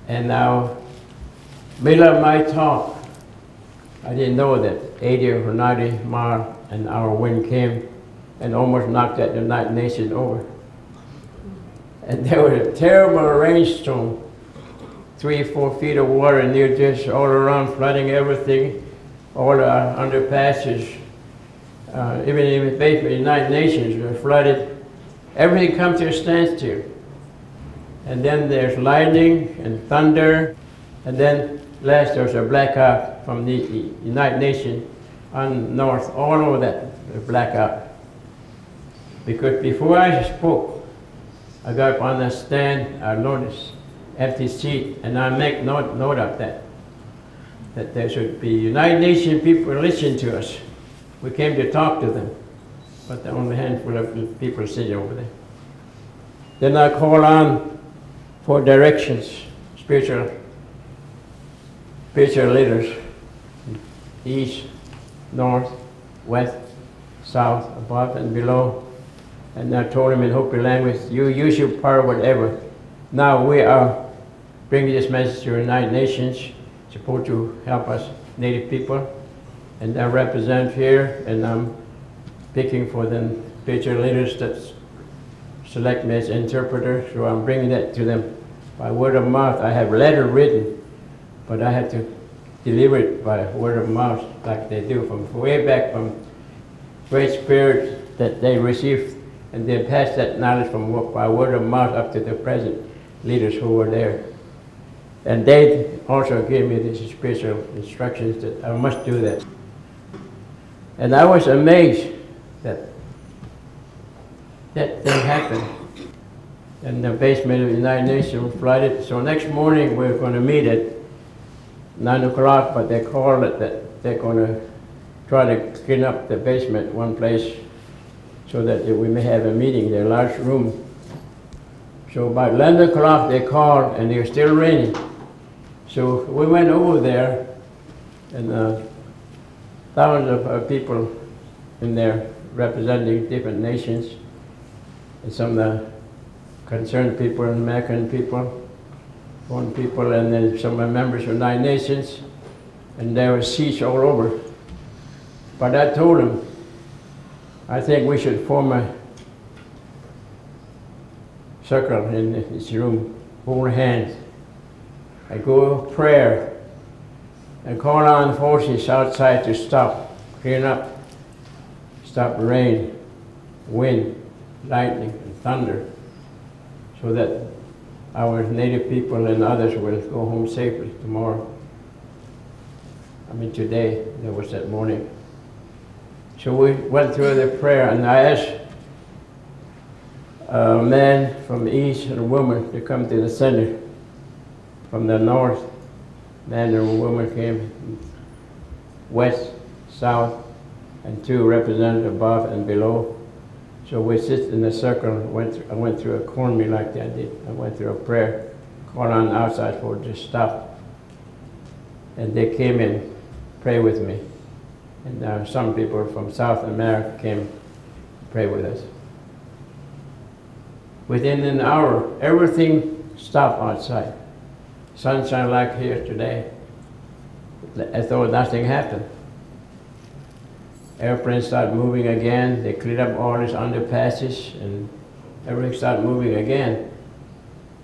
And now, middle of my talk, I didn't know that 80 or 90 mile an hour wind came and almost knocked that United Nations over. And there was a terrible rainstorm, 3 or 4 feet of water near this, all around, flooding everything, all the underpasses, even in the basement of the United Nations were flooded. Everything come to a standstill. And then there's lightning and thunder, and then last there's a blackout from the United Nations on north, all over that blackout. Because before I spoke, I got up on the stand, I noticed empty seat, and I make note of that there should be United Nations people listen to us. We came to talk to them, but the only handful of people sitting over there. Then I call on for directions, spiritual leaders, east, north, west, south, above and below. And I told him in Hopi language, you use your power, whatever. Now we are bringing this message to the United Nations, supposed to help us, Native people. And I represent here, and I'm picking for the spiritual leaders that select me as interpreter, so I'm bringing that to them by word of mouth. I have letter written, but I have to deliver it by word of mouth, like they do from way back from Great Spirit that they received, and they pass that knowledge from by word of mouth up to the present leaders who were there. And they also gave me these spiritual instructions that I must do that. And I was amazed that that thing happened. And the basement of the United Nations was flooded. So next morning we were going to meet at 9 o'clock, but they called it that they're going to try to clean up the basement one place so that we may have a meeting, their large room. So by 11 o'clock they called, and it was still raining. So we went over there, and thousands of people in there representing different nations, and some of the concerned people, American people, foreign people, and then some of the members of the United Nations, and there were seats all over. But I told them, I think we should form a circle in this room, hold hands, and go prayer, and call on forces outside to stop, clean up, stop rain, wind, lightning, and thunder, so that our native people and others will go home safely tomorrow. I mean today, there was that morning. So we went through the prayer, and I asked a man from the east and a woman to come to the center. From the north, man and woman came, west, south, and 2 represented above and below. So we sit in a circle. I went through a corn meal like that. I went through a prayer, called on outside for it to stop. And they came in, pray with me. And some people from South America came to pray with us. Within an hour, everything stopped outside. Sunshine like here today, as though nothing happened. Airplanes started moving again. They cleared up all these underpasses, and everything started moving again.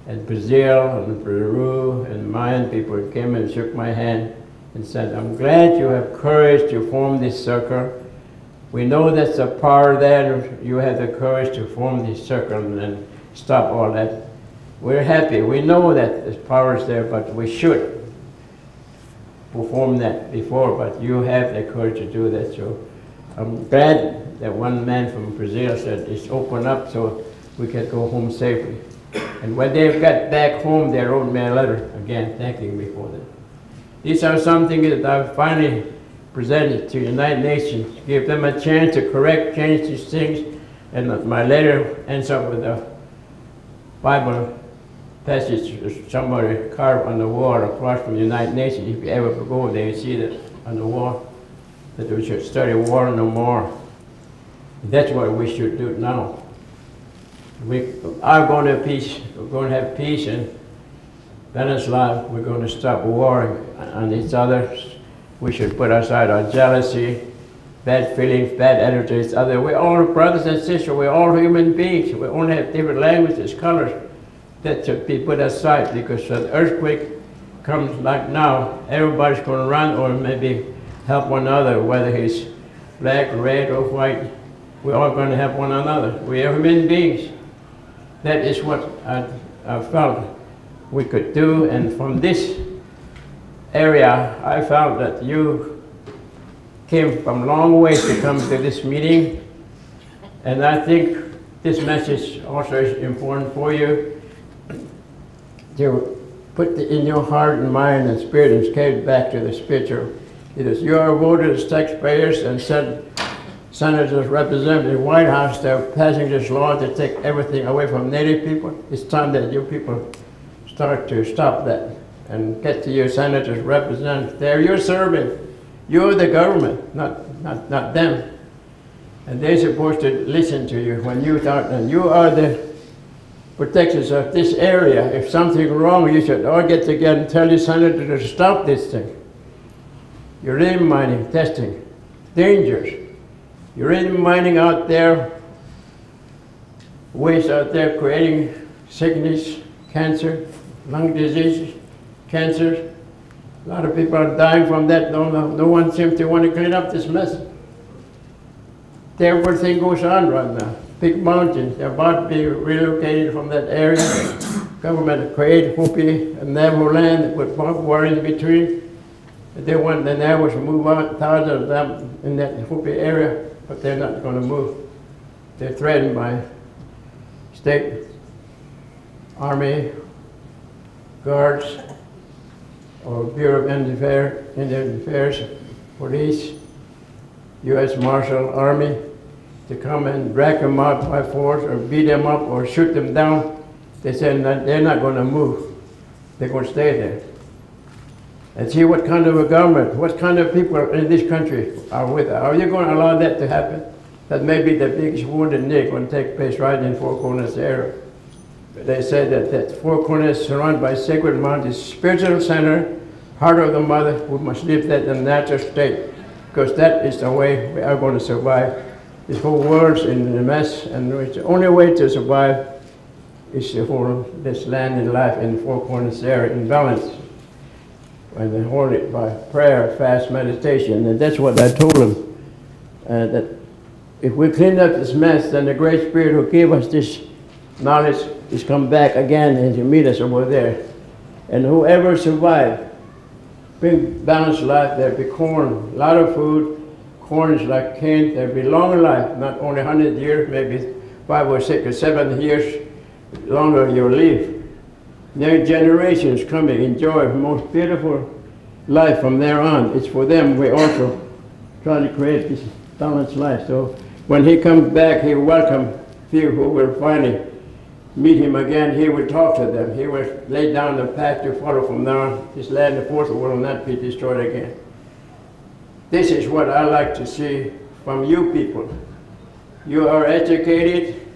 And Brazil and Peru and Mayan people came and shook my hand and said, I'm glad you have courage to form this circle We know that's the power there. You have the courage to form this circle and stop all that. We're happy. We know that the power is there, but we should perform that before. But you have the courage to do that. So I'm glad that one man from Brazil said it's open up so we can go home safely. And when they got back home, they wrote me a letter again thanking me for that. These are something that I finally presented to the United Nations, give them a chance to correct, change these things. And my letter ends up with a Bible passage somebody carved on the wall across from the United Nations. If you ever go there, you see that on the wall, that we should study war no more. That's what we should do now. We are going to peace. We're going to have peace and balanced life. We're going to stop warring on each other. We should put aside our jealousy, bad feelings, bad attitudes. We're all brothers and sisters. We're all human beings. We only have different languages, colors. That should be put aside, because when the earthquake comes like now, everybody's going to run or maybe help one another, whether he's black, red, or white. We're all going to help one another. We are human beings. That is what I felt we could do. And from this area, I found that you came from long ways to come to this meeting. And I think this message also is important for you to put in your heart and mind and spirit and carry it back to the spiritual. It is your voters, taxpayers, and senators, representatives in the White House that are passing this law to take everything away from Native people. It's time that you people start to stop that and get to your senators, representatives. There you're serving. You're the government, not them. And they're supposed to listen to you when you talk, and you are the protectors of this area. If something's wrong, you should all get together and tell your senator to stop this thing. Uranium mining, testing, dangers. Uranium mining out there, waste out there creating sickness, cancer, lung diseases, cancers. A lot of people are dying from that. No one seems to want to clean up this mess. Terrible thing goes on right now. Big mountains, they're about to be relocated from that area. Government created Hopi and Navajo land with barbed wire in between. They want the Navajos to move out, thousands of them in that Hopi area, but they're not going to move. They're threatened by state, army, guards, or Bureau of Indian Affairs, police, U.S. Marshal Army, to come and drag them out by force or beat them up or shoot them down. They said that they're not going to move. They're going to stay there. And see what kind of a government, what kind of people in this country are with us. Are you going to allow that to happen? That may be the biggest wounded knee going to take place right in Four Corners area. They say that Four Corners is surrounded by sacred mountains, spiritual center, heart of the mother. We must leave that in a natural state, because that is the way we are going to survive. This whole world's in a mess, and the only way to survive is to hold this land and life in Four Corners area in balance. And they hold it by prayer, fast, meditation. And that's what I told them, that if we clean up this mess, then the Great Spirit who gave us this knowledge is come back again and to meet us over there. And whoever survived, bring balanced life, there'll be corn, a lot of food. Corn is like cane, there'll be long life, not only 100 years, maybe 5 or 6 or 7 years longer you'll live. Young generations coming, enjoy the most beautiful life from there on. It's for them. We also try to create this balanced life. So when he comes back, he will welcome few who will finally meet him again. He will talk to them. He will lay down the path to follow from now on. This land, the fourth world, will not be destroyed again. This is what I like to see from you people. You are educated.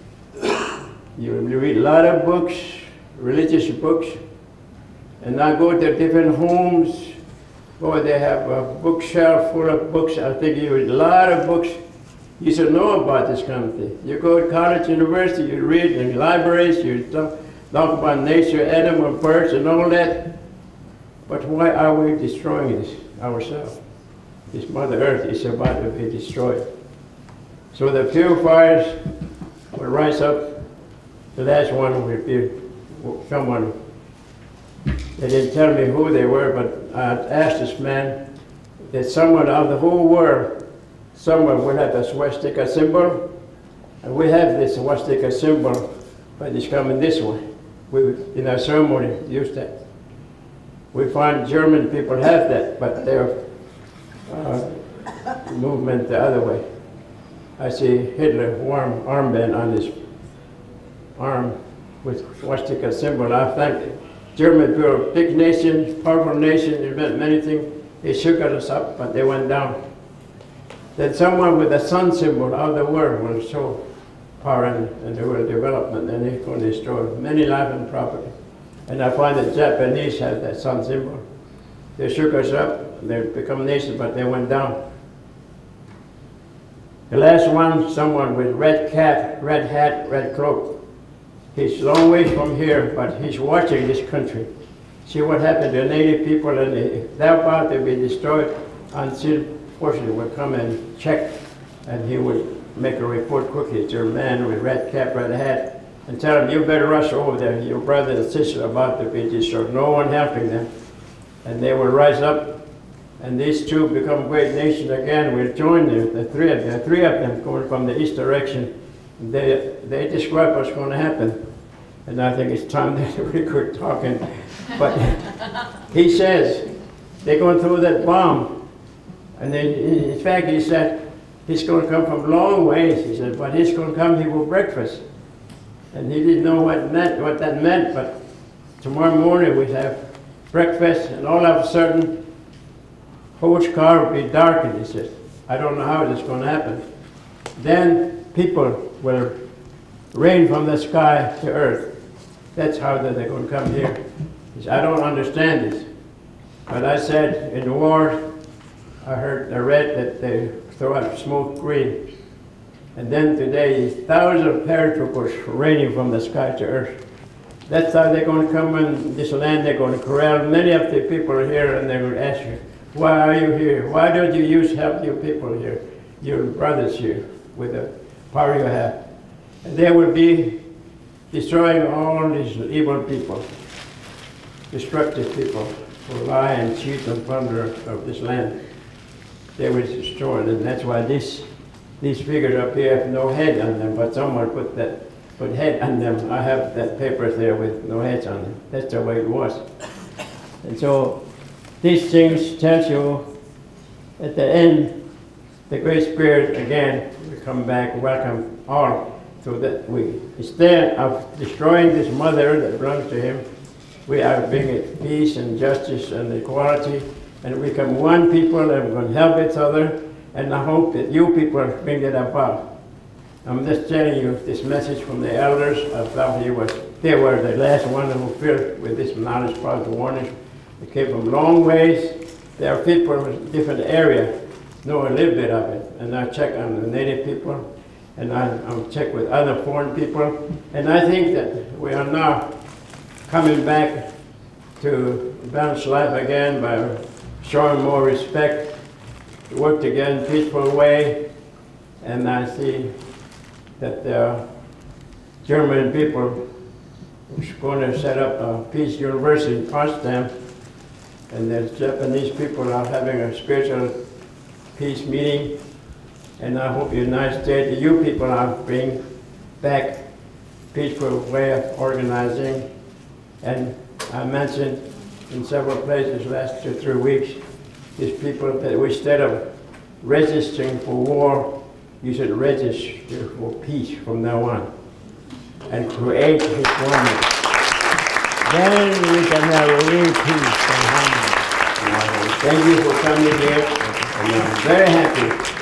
You read a lot of books, religious books, and I go to different homes. Boy, they have a bookshelf full of books. I think you read a lot of books. You should know about this kind of thing. You go to college, university, you read in libraries, you talk about nature, animals, birds, and all that. But why are we destroying this ourselves? This Mother Earth is about to be destroyed. So the purifiers will rise up. The last one will be someone. They didn't tell me who they were, but I asked this man that someone of the whole world, someone will have a swastika symbol, and we have this swastika symbol, but it's coming this way. We, in our ceremony, use that. We find German people have that, but their movement the other way. I see Hitler armband on his arm with swastika symbol. I think German people, big nation, powerful nation, invent many things. They shook us up, but they went down. Then someone with a sun symbol of the world will show power and the world development, and it's going to destroy many life and property. And I find that Japanese have that sun symbol. They shook us up, they become nations, but they went down. The last one, someone with red cap, red hat, red cloak. He's a long way from here, but he's watching this country. See what happened to native people, and they're about to be destroyed until fortunately will come and check, and he would make a report quickly to a man with red cap, red hat, and tell him, you better rush over there. Your brother and sister are about to be destroyed. No one helping them. And they will rise up, and these two become great nations again. We'll join them, the three of them going from the east direction. They describe what's going to happen. And I think it's time that we quit talking. But he says, they're going through that bomb. And then, in fact, he said, he's going to come from long ways. He said, but he's going to come here for breakfast. And he didn't know what that meant, but tomorrow morning we have breakfast, and all of a sudden, whole car will be darkened, he says. I don't know how this is going to happen. Then people will rain from the sky to earth. That's how they're going to come here. He said, I don't understand this. But I said, in the war, I read that they throw out smoke green. And then today, thousands of paratroopers raining from the sky to earth. That's how they're going to come in this land. They're going to corral many of the people here, and they're going to ask you, why are you here? Why don't you help your people here, your brothers here, with the power you have? And they will be destroying all these evil people, destructive people, who lie and cheat and plunder of this land. They will destroy it, and that's why these figures up here have no head on them, but someone put head on them. I have that papers there with no heads on them. That's the way it was. And so these things tell you at the end, the Great Spirit again will come back, welcome all, so that we, instead of destroying this mother that belongs to him, we are bringing peace and justice and equality, and we become one people, and we're going to help each other, and I hope that you people bring that about. I'm just telling you this message from the elders. I thought they were the last one who filled with this knowledge, positive warnings. They came from long ways. There are people in different areas know a little bit of it, and I check on the native people, and I'll check with other foreign people, and I think that we are now coming back to balanced life again by showing more respect, work together in a peaceful way, and I see that the German people are going to set up a peace university in Potsdam, and the Japanese people are having a spiritual peace meeting, and I hope the United States, you people are bringing back peaceful way of organizing. And I mentioned in several places last 2 or 3 weeks, these people that instead of registering for war, you should register for peace from now on and create this moment. Then we can have real peace and harmony. Thank you for coming here, and I'm very happy